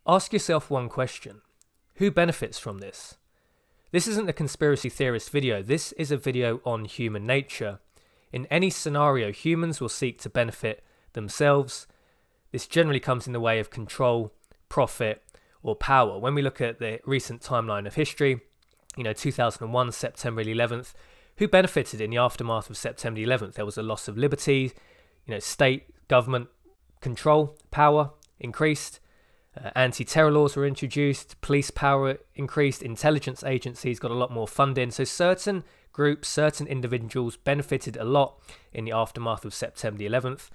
Ask yourself one question. Who benefits from this? This isn't a conspiracy theorist video. This is a video on human nature. In any scenario, humans will seek to benefit themselves. This generally comes in the way of control, profit, or power. When we look at the recent timeline of history, 2001, September 11th, who benefited in the aftermath of September 11th? There was a loss of liberty, state, government control, power increased, anti-terror laws were introduced, police power increased, intelligence agencies got a lot more funding. So certain groups, certain individuals benefited a lot in the aftermath of September 11th.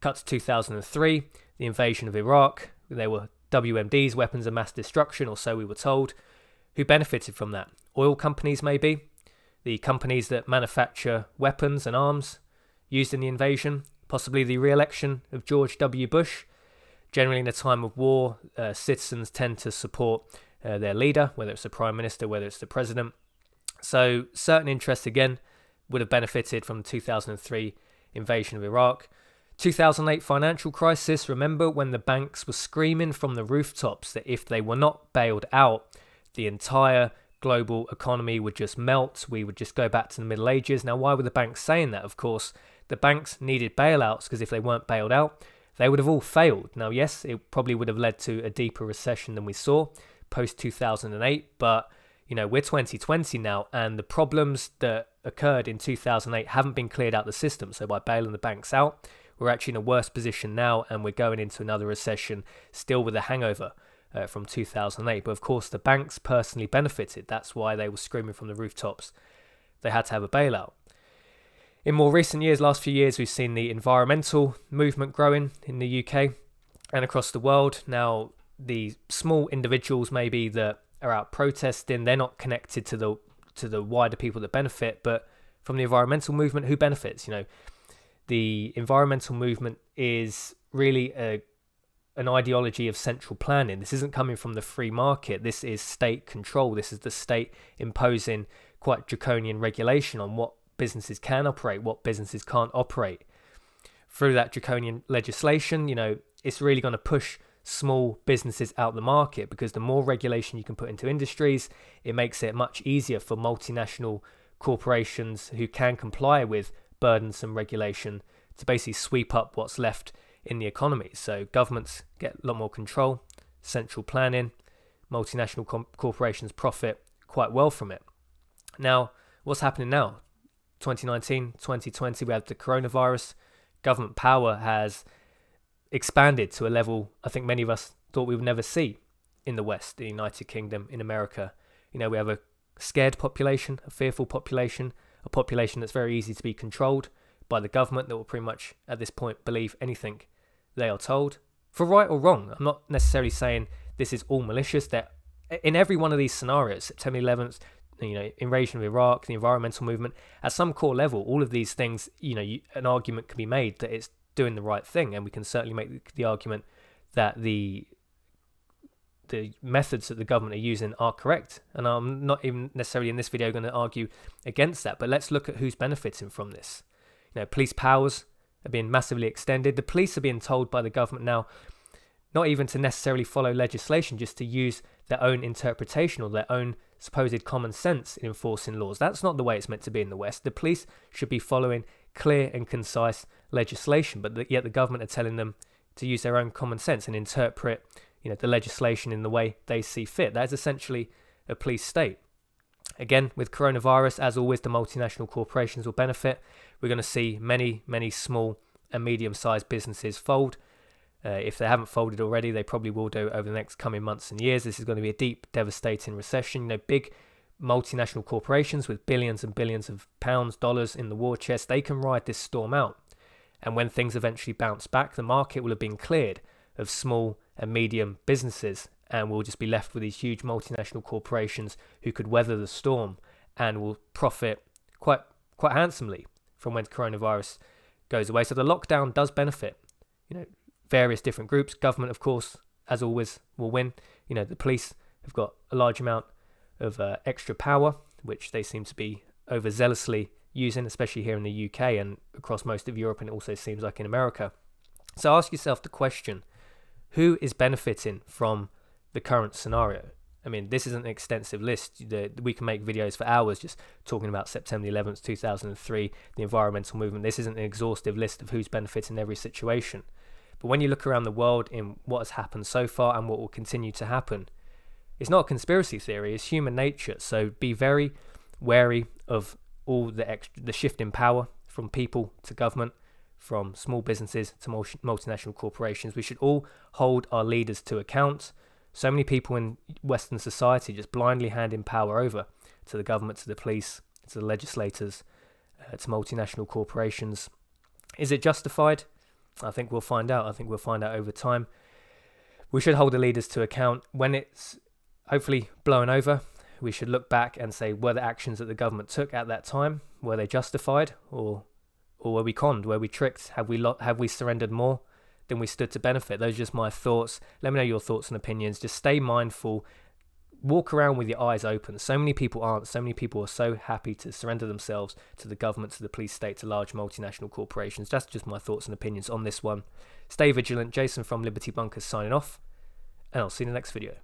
Cut to 2003, the invasion of Iraq. They were WMDs, weapons of mass destruction, or so we were told. Who benefited from that? Oil companies, maybe. The companies that manufacture weapons and arms used in the invasion. Possibly the re-election of George W. Bush. Generally, in a time of war, citizens tend to support their leader, whether it's the prime minister, whether it's the president. So certain interests, again, would have benefited from the 2003 invasion of Iraq. 2008 financial crisis. Remember when the banks were screaming from the rooftops that if they were not bailed out, the entire global economy would just melt. We would just go back to the Middle Ages. Now, why were the banks saying that? Of course, the banks needed bailouts because if they weren't bailed out, they would have all failed. Now, yes, it probably would have led to a deeper recession than we saw post-2008, but, we're 2020 now, and the problems that occurred in 2008 haven't been cleared out the system. So by bailing the banks out, we're actually in a worse position now, and we're going into another recession still with a hangover from 2008. But of course, the banks personally benefited. That's why they were screaming from the rooftops. They had to have a bailout. In more recent years, last few years, we've seen the environmental movement growing in the UK and across the world. Now, the small individuals maybe that are out protesting, they're not connected to the wider people that benefit, but from the environmental movement, who benefits? The environmental movement is really an ideology of central planning. This isn't coming from the free market. This is state control. This is the state imposing quite draconian regulation on what businesses can operate, what businesses can't operate. Through that draconian legislation, it's really going to push small businesses out the market, because the more regulation you can put into industries, it makes it much easier for multinational corporations who can comply with burdensome regulation to basically sweep up what's left in the economy. So governments get a lot more control, central planning, multinational corporations profit quite well from it. Now, what's happening now? 2019, 2020, we had the coronavirus. Government power has expanded to a level I think many of us thought we would never see in the West, the United Kingdom, in America. We have a scared population, a fearful population, a population that's very easy to be controlled by the government that will pretty much at this point believe anything they are told, for right or wrong. I'm not necessarily saying this is all malicious. That in every one of these scenarios, September 11th, invasion of Iraq, the environmental movement, at some core level, all of these things, an argument can be made that it's doing the right thing, and we can certainly make the argument that the methods that the government are using are correct. And I'm not even necessarily in this video going to argue against that, but let's look at who's benefiting from this. Police powers are being massively extended. The police are being told by the government now not even to necessarily follow legislation, just to use their own interpretation or their own supposed common sense in enforcing laws. That's not the way it's meant to be in the West. The police should be following clear and concise legislation, but yet the government are telling them to use their own common sense and interpret the legislation in the way they see fit. That is essentially a police state. Again, with coronavirus, as always, the multinational corporations will benefit. We're going to see many, many small and medium-sized businesses fold. If they haven't folded already, they probably will do over the next coming months and years. This is going to be a deep, devastating recession. Big multinational corporations with billions and billions of pounds, dollars in the war chest, they can ride this storm out. And when things eventually bounce back, the market will have been cleared of small and medium businesses, and we'll just be left with these huge multinational corporations who could weather the storm and will profit quite handsomely from when coronavirus goes away. So the lockdown does benefit, various different groups. Government, of course, as always, will win. The police have got a large amount of extra power, which they seem to be overzealously using, especially here in the UK and across most of Europe, and it also seems like in America. So ask yourself the question, who is benefiting from the current scenario. I mean, this isn't an extensive list. We can make videos for hours just talking about September 11th, 2003, the environmental movement. This isn't an exhaustive list of who's benefiting every situation. But when you look around the world in what has happened so far and what will continue to happen, it's not a conspiracy theory, it's human nature. So be very wary of all the shift in power from people to government, from small businesses to multinational corporations. We should all hold our leaders to account. So many people in Western society just blindly handing power over to the government, to the police, to the legislators, to multinational corporations. Is it justified? I think we'll find out. I think we'll find out over time. We should hold the leaders to account. When it's hopefully blown over, we should look back and say, were the actions that the government took at that time, were they justified, or were we conned? Were we tricked? Have we surrendered more than we stood to benefit? Those are just my thoughts. Let me know your thoughts and opinions. Just stay mindful. Walk around with your eyes open. So many people aren't. So many people are so happy to surrender themselves to the government, to the police state, to large multinational corporations. That's just my thoughts and opinions on this one. Stay vigilant. Jason from Liberty Bunkers signing off, and I'll see you in the next video.